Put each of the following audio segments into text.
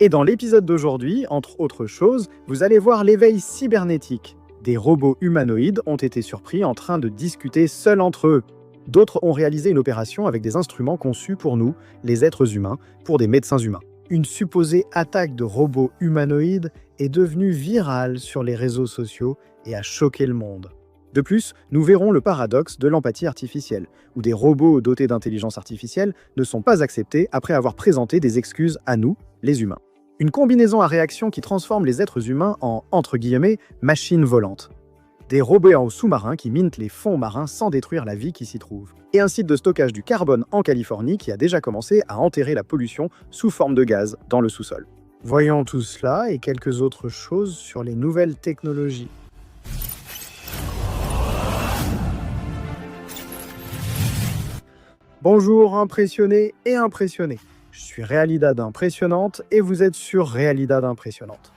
Et dans l'épisode d'aujourd'hui, entre autres choses, vous allez voir l'éveil cybernétique. Des robots humanoïdes ont été surpris en train de discuter seuls entre eux. D'autres ont réalisé une opération avec des instruments conçus pour nous, les êtres humains, pour des médecins humains. Une supposée attaque de robots humanoïdes est devenue virale sur les réseaux sociaux et a choqué le monde. De plus, nous verrons le paradoxe de l'empathie artificielle, où des robots dotés d'intelligence artificielle ne sont pas acceptés après avoir présenté des excuses à nous, les humains. Une combinaison à réaction qui transforme les êtres humains en, entre guillemets, machines volantes. Des robots sous-marins qui minent les fonds marins sans détruire la vie qui s'y trouve. Et un site de stockage du carbone en Californie qui a déjà commencé à enterrer la pollution sous forme de gaz dans le sous-sol. Voyons tout cela et quelques autres choses sur les nouvelles technologies. Bonjour impressionnés et impressionnés. Je suis Realidad Impressionnante et vous êtes sur Realidad Impressionnante.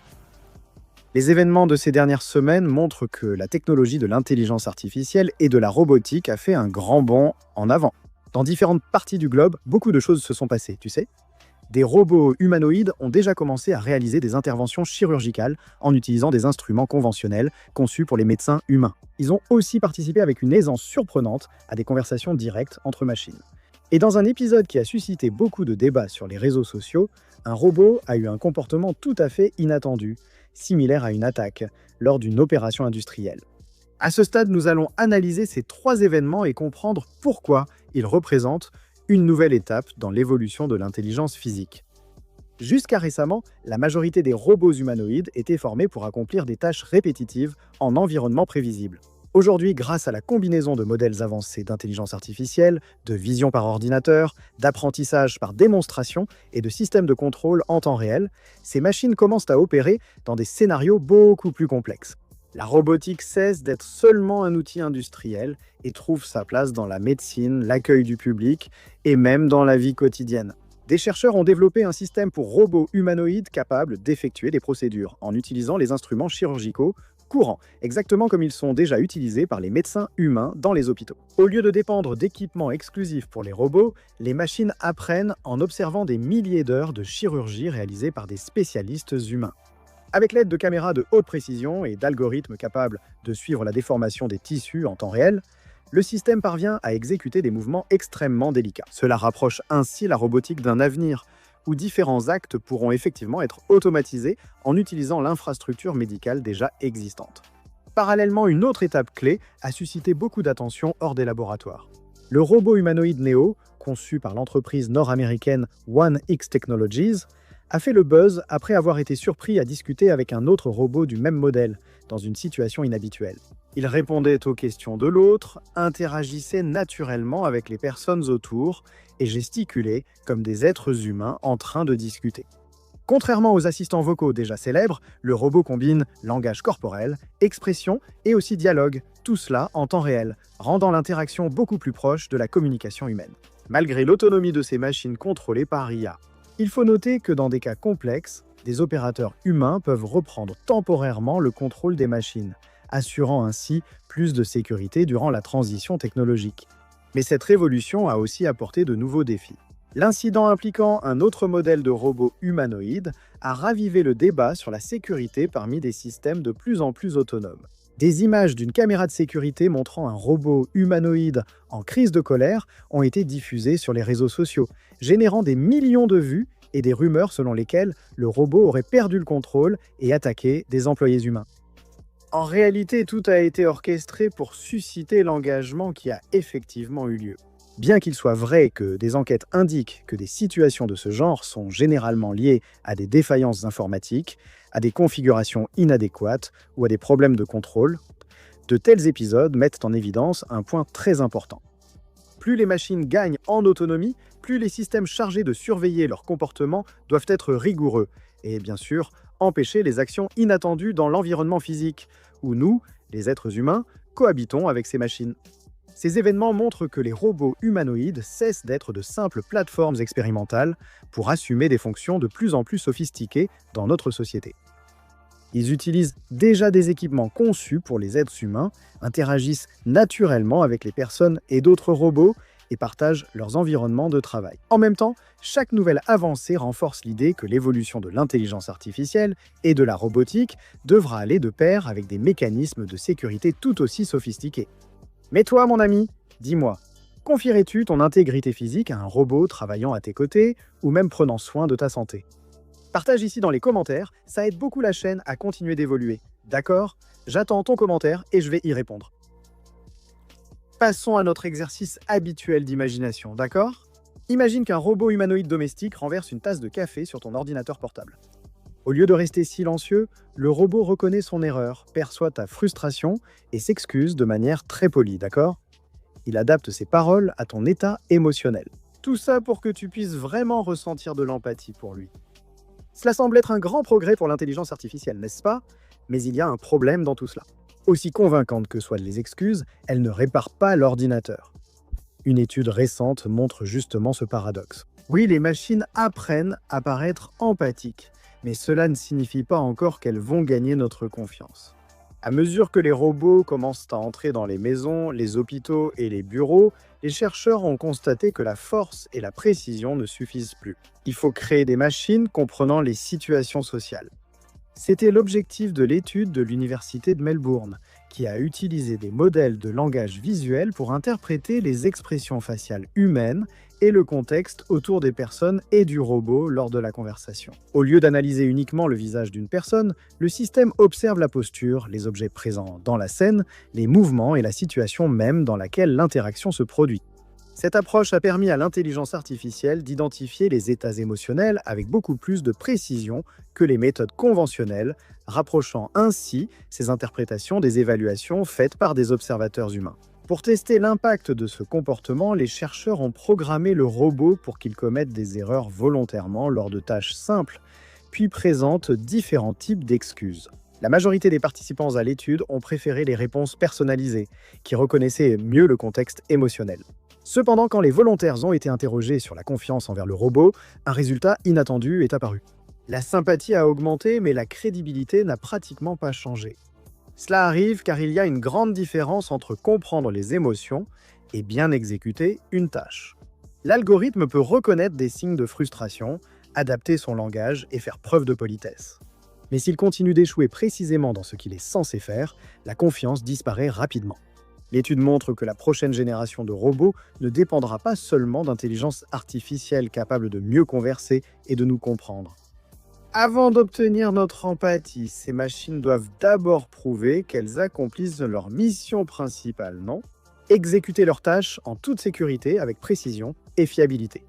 Les événements de ces dernières semaines montrent que la technologie de l'intelligence artificielle et de la robotique a fait un grand bond en avant. Dans différentes parties du globe, beaucoup de choses se sont passées, tu sais. Des robots humanoïdes ont déjà commencé à réaliser des interventions chirurgicales en utilisant des instruments conventionnels conçus pour les médecins humains. Ils ont aussi participé avec une aisance surprenante à des conversations directes entre machines. Et dans un épisode qui a suscité beaucoup de débats sur les réseaux sociaux, un robot a eu un comportement tout à fait inattendu, similaire à une attaque, lors d'une opération industrielle. À ce stade, nous allons analyser ces 3 événements et comprendre pourquoi ils représentent une nouvelle étape dans l'évolution de l'intelligence physique. Jusqu'à récemment, la majorité des robots humanoïdes étaient formés pour accomplir des tâches répétitives en environnement prévisible. Aujourd'hui, grâce à la combinaison de modèles avancés d'intelligence artificielle, de vision par ordinateur, d'apprentissage par démonstration et de systèmes de contrôle en temps réel, ces machines commencent à opérer dans des scénarios beaucoup plus complexes. La robotique cesse d'être seulement un outil industriel et trouve sa place dans la médecine, l'accueil du public et même dans la vie quotidienne. Des chercheurs ont développé un système pour robots humanoïdes capables d'effectuer des procédures en utilisant les instruments chirurgicaux courants, exactement comme ils sont déjà utilisés par les médecins humains dans les hôpitaux. Au lieu de dépendre d'équipements exclusifs pour les robots, les machines apprennent en observant des milliers d'heures de chirurgie réalisées par des spécialistes humains. Avec l'aide de caméras de haute précision et d'algorithmes capables de suivre la déformation des tissus en temps réel, le système parvient à exécuter des mouvements extrêmement délicats. Cela rapproche ainsi la robotique d'un avenir où différents actes pourront effectivement être automatisés en utilisant l'infrastructure médicale déjà existante. Parallèlement, une autre étape clé a suscité beaucoup d'attention hors des laboratoires. Le robot humanoïde Neo, conçu par l'entreprise nord-américaine One X Technologies, a fait le buzz après avoir été surpris à discuter avec un autre robot du même modèle, dans une situation inhabituelle. Il répondait aux questions de l'autre, interagissait naturellement avec les personnes autour et gesticulait comme des êtres humains en train de discuter. Contrairement aux assistants vocaux déjà célèbres, le robot combine langage corporel, expression et aussi dialogue, tout cela en temps réel, rendant l'interaction beaucoup plus proche de la communication humaine. Malgré l'autonomie de ces machines contrôlées par IA. Il faut noter que dans des cas complexes, des opérateurs humains peuvent reprendre temporairement le contrôle des machines, assurant ainsi plus de sécurité durant la transition technologique. Mais cette révolution a aussi apporté de nouveaux défis. L'incident impliquant un autre modèle de robot humanoïde a ravivé le débat sur la sécurité parmi des systèmes de plus en plus autonomes. Des images d'une caméra de sécurité montrant un robot humanoïde en crise de colère ont été diffusées sur les réseaux sociaux, générant des millions de vues et des rumeurs selon lesquelles le robot aurait perdu le contrôle et attaqué des employés humains. En réalité, tout a été orchestré pour susciter l'engagement qui a effectivement eu lieu. Bien qu'il soit vrai que des enquêtes indiquent que des situations de ce genre sont généralement liées à des défaillances informatiques, à des configurations inadéquates ou à des problèmes de contrôle, de tels épisodes mettent en évidence un point très important. Plus les machines gagnent en autonomie, plus les systèmes chargés de surveiller leur comportement doivent être rigoureux et, bien sûr, empêcher les actions inattendues dans l'environnement physique, où nous, les êtres humains, cohabitons avec ces machines. Ces événements montrent que les robots humanoïdes cessent d'être de simples plateformes expérimentales pour assumer des fonctions de plus en plus sophistiquées dans notre société. Ils utilisent déjà des équipements conçus pour les êtres humains, interagissent naturellement avec les personnes et d'autres robots et partagent leurs environnements de travail. En même temps, chaque nouvelle avancée renforce l'idée que l'évolution de l'intelligence artificielle et de la robotique devra aller de pair avec des mécanismes de sécurité tout aussi sophistiqués. Mais toi, mon ami, dis-moi, confierais-tu ton intégrité physique à un robot travaillant à tes côtés ou même prenant soin de ta santé? Partage ici dans les commentaires, ça aide beaucoup la chaîne à continuer d'évoluer. D'accord? J'attends ton commentaire et je vais y répondre. Passons à notre exercice habituel d'imagination, d'accord? Imagine qu'un robot humanoïde domestique renverse une tasse de café sur ton ordinateur portable. Au lieu de rester silencieux, le robot reconnaît son erreur, perçoit ta frustration et s'excuse de manière très polie, d'accord? Il adapte ses paroles à ton état émotionnel. Tout ça pour que tu puisses vraiment ressentir de l'empathie pour lui. Cela semble être un grand progrès pour l'intelligence artificielle, n'est-ce pas? Mais il y a un problème dans tout cela. Aussi convaincantes que soient les excuses, elles ne réparent pas l'ordinateur. Une étude récente montre justement ce paradoxe. Oui, les machines apprennent à paraître empathiques, mais cela ne signifie pas encore qu'elles vont gagner notre confiance. À mesure que les robots commencent à entrer dans les maisons, les hôpitaux et les bureaux, les chercheurs ont constaté que la force et la précision ne suffisent plus. Il faut créer des machines comprenant les situations sociales. C'était l'objectif de l'étude de l'Université de Melbourne, qui a utilisé des modèles de langage visuel pour interpréter les expressions faciales humaines et le contexte autour des personnes et du robot lors de la conversation. Au lieu d'analyser uniquement le visage d'une personne, le système observe la posture, les objets présents dans la scène, les mouvements et la situation même dans laquelle l'interaction se produit. Cette approche a permis à l'intelligence artificielle d'identifier les états émotionnels avec beaucoup plus de précision que les méthodes conventionnelles, rapprochant ainsi ces interprétations des évaluations faites par des observateurs humains. Pour tester l'impact de ce comportement, les chercheurs ont programmé le robot pour qu'il commette des erreurs volontairement lors de tâches simples, puis présente différents types d'excuses. La majorité des participants à l'étude ont préféré les réponses personnalisées, qui reconnaissaient mieux le contexte émotionnel. Cependant, quand les volontaires ont été interrogés sur la confiance envers le robot, un résultat inattendu est apparu. La sympathie a augmenté, mais la crédibilité n'a pratiquement pas changé. Cela arrive car il y a une grande différence entre comprendre les émotions et bien exécuter une tâche. L'algorithme peut reconnaître des signes de frustration, adapter son langage et faire preuve de politesse. Mais s'il continue d'échouer précisément dans ce qu'il est censé faire, la confiance disparaît rapidement. L'étude montre que la prochaine génération de robots ne dépendra pas seulement d'intelligence artificielle capable de mieux converser et de nous comprendre. Avant d'obtenir notre empathie, ces machines doivent d'abord prouver qu'elles accomplissent leur mission principale, non? Exécuter leurs tâches en toute sécurité, avec précision et fiabilité.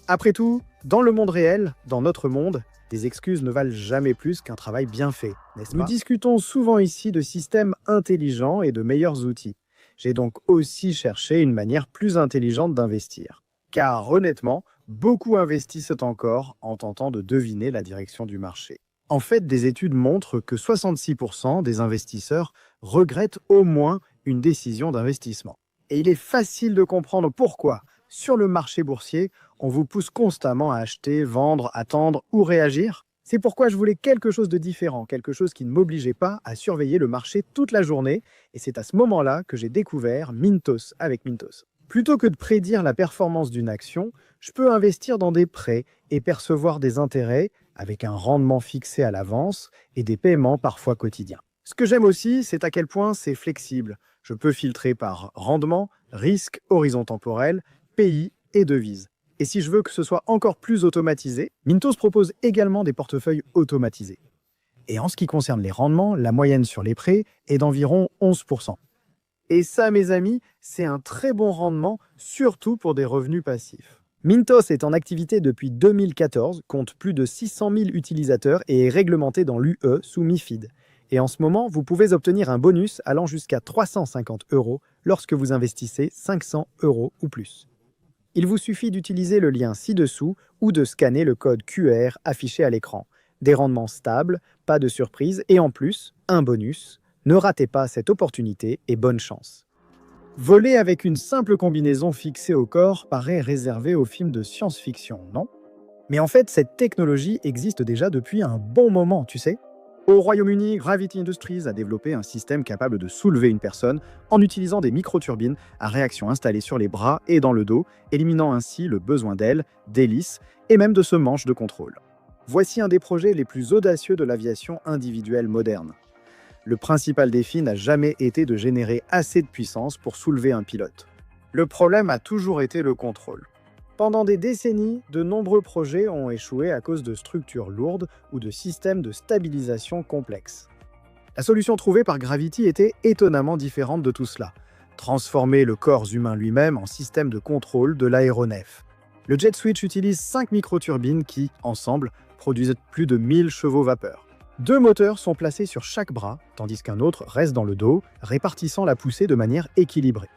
Après tout, dans le monde réel, dans notre monde, des excuses ne valent jamais plus qu'un travail bien fait, n'est-ce pas? Nous discutons souvent ici de systèmes intelligents et de meilleurs outils. J'ai donc aussi cherché une manière plus intelligente d'investir. Car honnêtement, beaucoup investissent encore en tentant de deviner la direction du marché. En fait, des études montrent que 66% des investisseurs regrettent au moins une décision d'investissement. Et il est facile de comprendre pourquoi. Sur le marché boursier, on vous pousse constamment à acheter, vendre, attendre ou réagir. C'est pourquoi je voulais quelque chose de différent, quelque chose qui ne m'obligeait pas à surveiller le marché toute la journée. Et c'est à ce moment-là que j'ai découvert Mintos avec Mintos. Plutôt que de prédire la performance d'une action, je peux investir dans des prêts et percevoir des intérêts avec un rendement fixé à l'avance et des paiements parfois quotidiens. Ce que j'aime aussi, c'est à quel point c'est flexible. Je peux filtrer par rendement, risque, horizon temporel, pays et devise. Et si je veux que ce soit encore plus automatisé, Mintos propose également des portefeuilles automatisés. Et en ce qui concerne les rendements, la moyenne sur les prêts est d'environ 11%. Et ça, mes amis, c'est un très bon rendement, surtout pour des revenus passifs. Mintos est en activité depuis 2014, compte plus de 600 000 utilisateurs et est réglementé dans l'UE sous MiFID. Et en ce moment, vous pouvez obtenir un bonus allant jusqu'à 350 € lorsque vous investissez 500 € ou plus. Il vous suffit d'utiliser le lien ci-dessous ou de scanner le code QR affiché à l'écran. Des rendements stables, pas de surprise et en plus, un bonus. Ne ratez pas cette opportunité et bonne chance. Voler avec une simple combinaison fixée au corps paraît réservé aux films de science-fiction, non? Mais en fait, cette technologie existe déjà depuis un bon moment, tu sais. Au Royaume-Uni, Gravity Industries a développé un système capable de soulever une personne en utilisant des microturbines à réaction installées sur les bras et dans le dos, éliminant ainsi le besoin d'ailes, d'hélices et même de ce manche de contrôle. Voici un des projets les plus audacieux de l'aviation individuelle moderne. Le principal défi n'a jamais été de générer assez de puissance pour soulever un pilote. Le problème a toujours été le contrôle. Pendant des décennies, de nombreux projets ont échoué à cause de structures lourdes ou de systèmes de stabilisation complexes. La solution trouvée par Gravity était étonnamment différente de tout cela. Transformer le corps humain lui-même en système de contrôle de l'aéronef. Le Jet Switch utilise 5 microturbines qui, ensemble, produisent plus de 1000 chevaux vapeur. 2 moteurs sont placés sur chaque bras, tandis qu'un autre reste dans le dos, répartissant la poussée de manière équilibrée.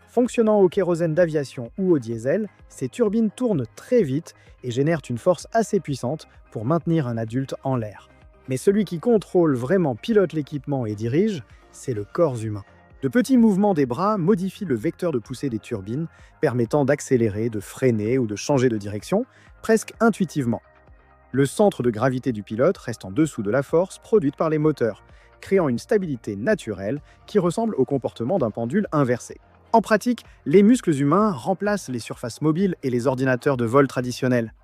Fonctionnant au kérosène d'aviation ou au diesel, ces turbines tournent très vite et génèrent une force assez puissante pour maintenir un adulte en l'air. Mais celui qui contrôle vraiment, pilote l'équipement et dirige, c'est le corps humain. De petits mouvements des bras modifient le vecteur de poussée des turbines, permettant d'accélérer, de freiner ou de changer de direction, presque intuitivement. Le centre de gravité du pilote reste en dessous de la force produite par les moteurs, créant une stabilité naturelle qui ressemble au comportement d'un pendule inversé. En pratique, les muscles humains remplacent les surfaces mobiles et les ordinateurs de vol traditionnels.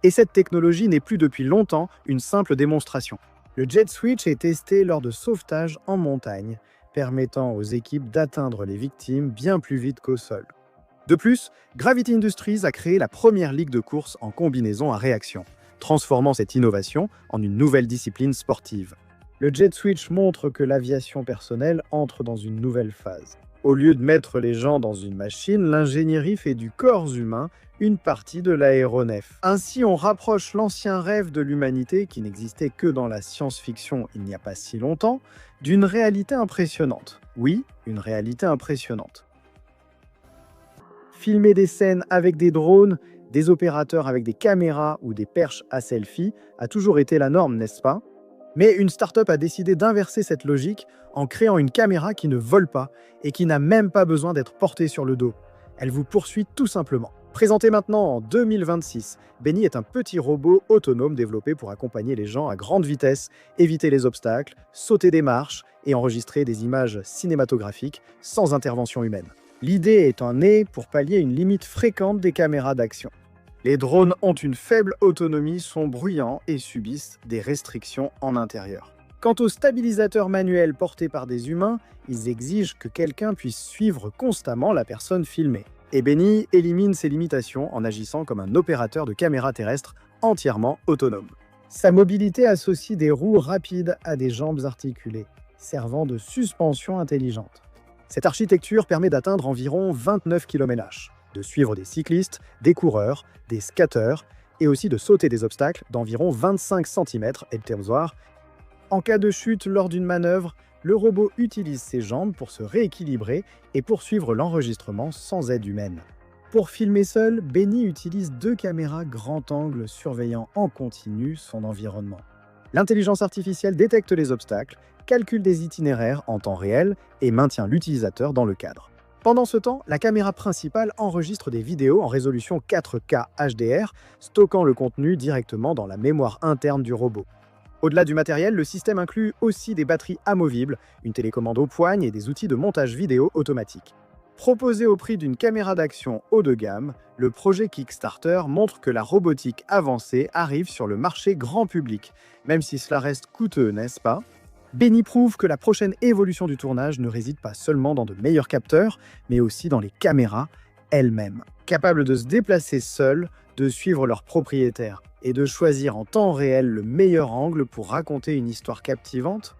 Et cette technologie n'est plus depuis longtemps une simple démonstration. Le Jet Switch est testé lors de sauvetages en montagne, permettant aux équipes d'atteindre les victimes bien plus vite qu'au sol. De plus, Gravity Industries a créé la première ligue de course en combinaison à réaction, transformant cette innovation en une nouvelle discipline sportive. Le Jet Switch montre que l'aviation personnelle entre dans une nouvelle phase. Au lieu de mettre les gens dans une machine, l'ingénierie fait du corps humain une partie de l'aéronef. Ainsi, on rapproche l'ancien rêve de l'humanité, qui n'existait que dans la science-fiction il n'y a pas si longtemps, d'une réalité impressionnante. Oui, une réalité impressionnante. Filmer des scènes avec des drones, des opérateurs avec des caméras ou des perches à selfie a toujours été la norme, n'est-ce pas ? Mais une start-up a décidé d'inverser cette logique en créant une caméra qui ne vole pas et qui n'a même pas besoin d'être portée sur le dos. Elle vous poursuit tout simplement. Présenté maintenant en 2026, Benny est un petit robot autonome développé pour accompagner les gens à grande vitesse, éviter les obstacles, sauter des marches et enregistrer des images cinématographiques sans intervention humaine. L'idée étant née pour pallier une limite fréquente des caméras d'action. Les drones ont une faible autonomie, sont bruyants et subissent des restrictions en intérieur. Quant aux stabilisateurs manuels portés par des humains, ils exigent que quelqu'un puisse suivre constamment la personne filmée. Et Benny élimine ces limitations en agissant comme un opérateur de caméra terrestre entièrement autonome. Sa mobilité associe des roues rapides à des jambes articulées, servant de suspension intelligente. Cette architecture permet d'atteindre environ 29 km/h, de suivre des cyclistes, des coureurs, des skateurs, et aussi de sauter des obstacles d'environ 25 cm et En cas de chute lors d'une manœuvre, le robot utilise ses jambes pour se rééquilibrer et poursuivre l'enregistrement sans aide humaine. Pour filmer seul, Benny utilise 2 caméras grand angle surveillant en continu son environnement. L'intelligence artificielle détecte les obstacles, calcule des itinéraires en temps réel et maintient l'utilisateur dans le cadre. Pendant ce temps, la caméra principale enregistre des vidéos en résolution 4K HDR, stockant le contenu directement dans la mémoire interne du robot. Au-delà du matériel, le système inclut aussi des batteries amovibles, une télécommande au poigne et des outils de montage vidéo automatique. Proposé au prix d'une caméra d'action haut de gamme, le projet Kickstarter montre que la robotique avancée arrive sur le marché grand public, même si cela reste coûteux, n'est-ce pas ? Benny prouve que la prochaine évolution du tournage ne réside pas seulement dans de meilleurs capteurs, mais aussi dans les caméras elles-mêmes. Capables de se déplacer seules, de suivre leurs propriétaires et de choisir en temps réel le meilleur angle pour raconter une histoire captivante.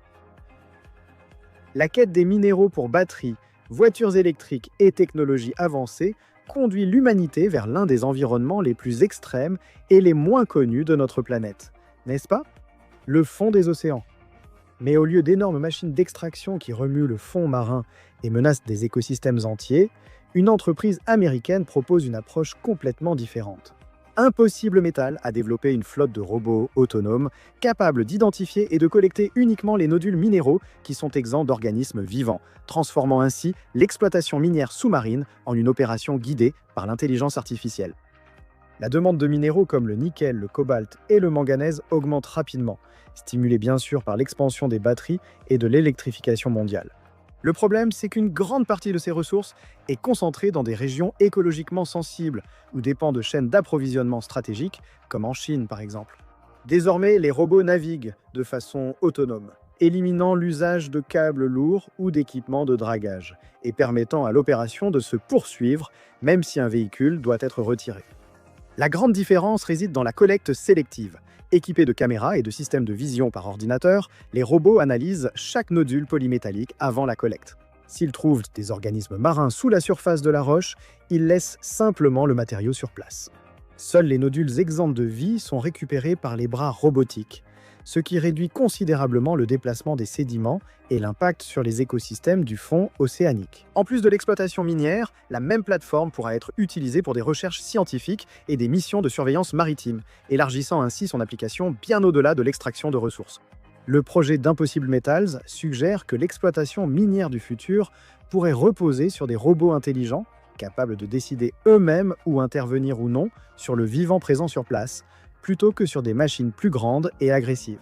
La quête des minéraux pour batteries, voitures électriques et technologies avancées conduit l'humanité vers l'un des environnements les plus extrêmes et les moins connus de notre planète. N'est-ce pas ? Le fond des océans. Mais au lieu d'énormes machines d'extraction qui remuent le fond marin et menacent des écosystèmes entiers, une entreprise américaine propose une approche complètement différente. Impossible Metal a développé une flotte de robots autonomes capables d'identifier et de collecter uniquement les nodules minéraux qui sont exempts d'organismes vivants, transformant ainsi l'exploitation minière sous-marine en une opération guidée par l'intelligence artificielle. La demande de minéraux comme le nickel, le cobalt et le manganèse augmente rapidement, stimulée bien sûr par l'expansion des batteries et de l'électrification mondiale. Le problème, c'est qu'une grande partie de ces ressources est concentrée dans des régions écologiquement sensibles ou dépend de chaînes d'approvisionnement stratégiques, comme en Chine par exemple. Désormais, les robots naviguent de façon autonome, éliminant l'usage de câbles lourds ou d'équipements de dragage, et permettant à l'opération de se poursuivre même si un véhicule doit être retiré. La grande différence réside dans la collecte sélective. Équipés de caméras et de systèmes de vision par ordinateur, les robots analysent chaque nodule polymétallique avant la collecte. S'ils trouvent des organismes marins sous la surface de la roche, ils laissent simplement le matériau sur place. Seuls les nodules exempts de vie sont récupérés par les bras robotiques, ce qui réduit considérablement le déplacement des sédiments et l'impact sur les écosystèmes du fond océanique. En plus de l'exploitation minière, la même plateforme pourra être utilisée pour des recherches scientifiques et des missions de surveillance maritime, élargissant ainsi son application bien au-delà de l'extraction de ressources. Le projet d'Impossible Metals suggère que l'exploitation minière du futur pourrait reposer sur des robots intelligents, capables de décider eux-mêmes où intervenir ou non sur le vivant présent sur place, plutôt que sur des machines plus grandes et agressives.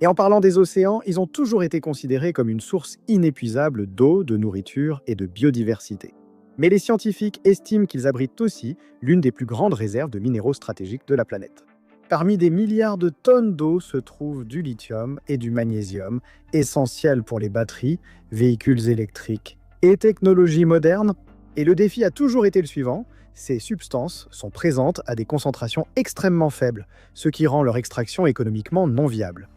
Et en parlant des océans, ils ont toujours été considérés comme une source inépuisable d'eau, de nourriture et de biodiversité. Mais les scientifiques estiment qu'ils abritent aussi l'une des plus grandes réserves de minéraux stratégiques de la planète. Parmi des milliards de tonnes d'eau se trouvent du lithium et du magnésium, essentiels pour les batteries, véhicules électriques et technologies modernes. Et le défi a toujours été le suivant: ces substances sont présentes à des concentrations extrêmement faibles, ce qui rend leur extraction économiquement non viable.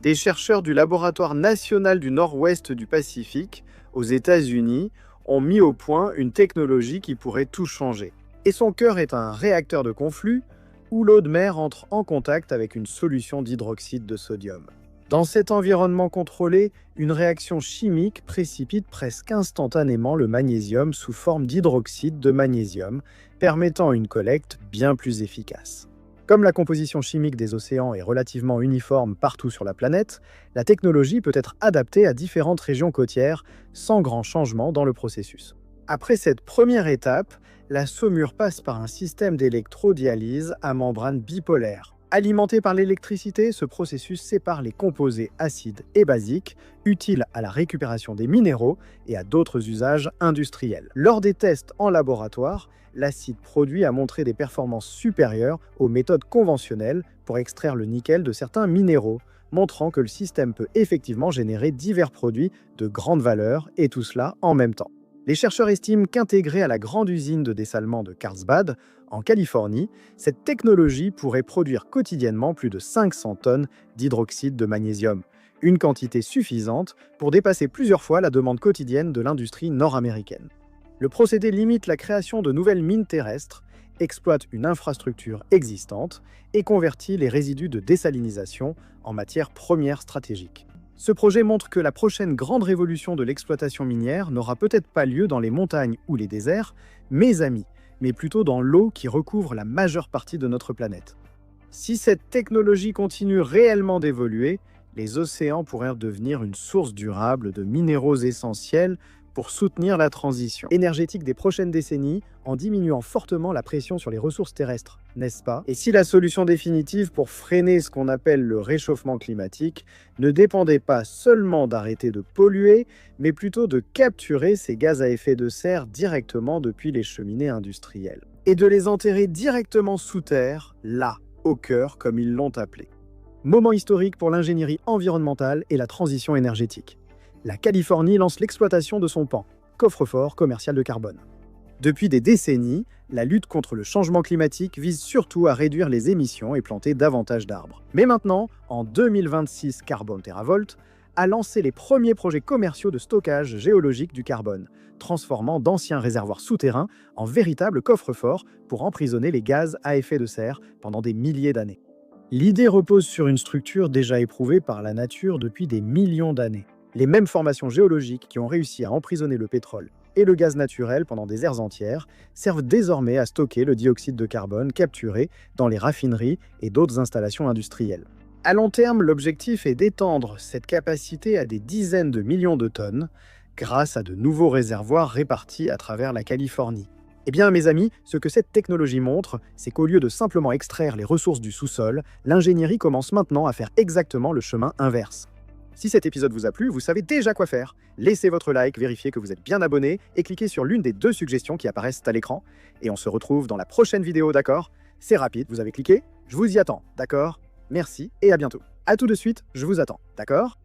Des chercheurs du Laboratoire national du Nord-Ouest du Pacifique, aux États-Unis, ont mis au point une technologie qui pourrait tout changer. Et son cœur est un réacteur de conflux où l'eau de mer entre en contact avec une solution d'hydroxyde de sodium. Dans cet environnement contrôlé, une réaction chimique précipite presque instantanément le magnésium sous forme d'hydroxyde de magnésium, permettant une collecte bien plus efficace. Comme la composition chimique des océans est relativement uniforme partout sur la planète, la technologie peut être adaptée à différentes régions côtières sans grand changement dans le processus. Après cette première étape, la saumure passe par un système d'électrodialyse à membrane bipolaire. Alimenté par l'électricité, ce processus sépare les composés acides et basiques, utiles à la récupération des minéraux et à d'autres usages industriels. Lors des tests en laboratoire, l'acide produit a montré des performances supérieures aux méthodes conventionnelles pour extraire le nickel de certains minéraux, montrant que le système peut effectivement générer divers produits de grande valeur, et tout cela en même temps. Les chercheurs estiment qu'intégrée à la grande usine de dessalement de Carlsbad, en Californie, cette technologie pourrait produire quotidiennement plus de 500 tonnes d'hydroxyde de magnésium, une quantité suffisante pour dépasser plusieurs fois la demande quotidienne de l'industrie nord-américaine. Le procédé limite la création de nouvelles mines terrestres, exploite une infrastructure existante et convertit les résidus de désalinisation en matières premières stratégiques. Ce projet montre que la prochaine grande révolution de l'exploitation minière n'aura peut-être pas lieu dans les montagnes ou les déserts, mes amis, mais plutôt dans l'eau qui recouvre la majeure partie de notre planète. Si cette technologie continue réellement d'évoluer, les océans pourraient devenir une source durable de minéraux essentiels pour soutenir la transition énergétique des prochaines décennies en diminuant fortement la pression sur les ressources terrestres, n'est-ce pas? Et si la solution définitive pour freiner ce qu'on appelle le réchauffement climatique ne dépendait pas seulement d'arrêter de polluer, mais plutôt de capturer ces gaz à effet de serre directement depuis les cheminées industrielles et de les enterrer directement sous terre, là, au cœur, comme ils l'ont appelé. Moment historique pour l'ingénierie environnementale et la transition énergétique. La Californie lance l'exploitation de son pan, coffre-fort commercial de carbone. Depuis des décennies, la lutte contre le changement climatique vise surtout à réduire les émissions et planter davantage d'arbres. Mais maintenant, en 2026, Carbon TerraVolt a lancé les premiers projets commerciaux de stockage géologique du carbone, transformant d'anciens réservoirs souterrains en véritables coffres-forts pour emprisonner les gaz à effet de serre pendant des milliers d'années. L'idée repose sur une structure déjà éprouvée par la nature depuis des millions d'années. Les mêmes formations géologiques qui ont réussi à emprisonner le pétrole et le gaz naturel pendant des ères entières servent désormais à stocker le dioxyde de carbone capturé dans les raffineries et d'autres installations industrielles. À long terme, l'objectif est d'étendre cette capacité à des dizaines de millions de tonnes grâce à de nouveaux réservoirs répartis à travers la Californie. Eh bien, mes amis, ce que cette technologie montre, c'est qu'au lieu de simplement extraire les ressources du sous-sol, l'ingénierie commence maintenant à faire exactement le chemin inverse. Si cet épisode vous a plu, vous savez déjà quoi faire. Laissez votre like, vérifiez que vous êtes bien abonné et cliquez sur l'une des 2 suggestions qui apparaissent à l'écran. Et on se retrouve dans la prochaine vidéo, d'accord? C'est rapide, vous avez cliqué, je vous y attends, d'accord? Merci et à bientôt. À tout de suite, je vous attends, d'accord?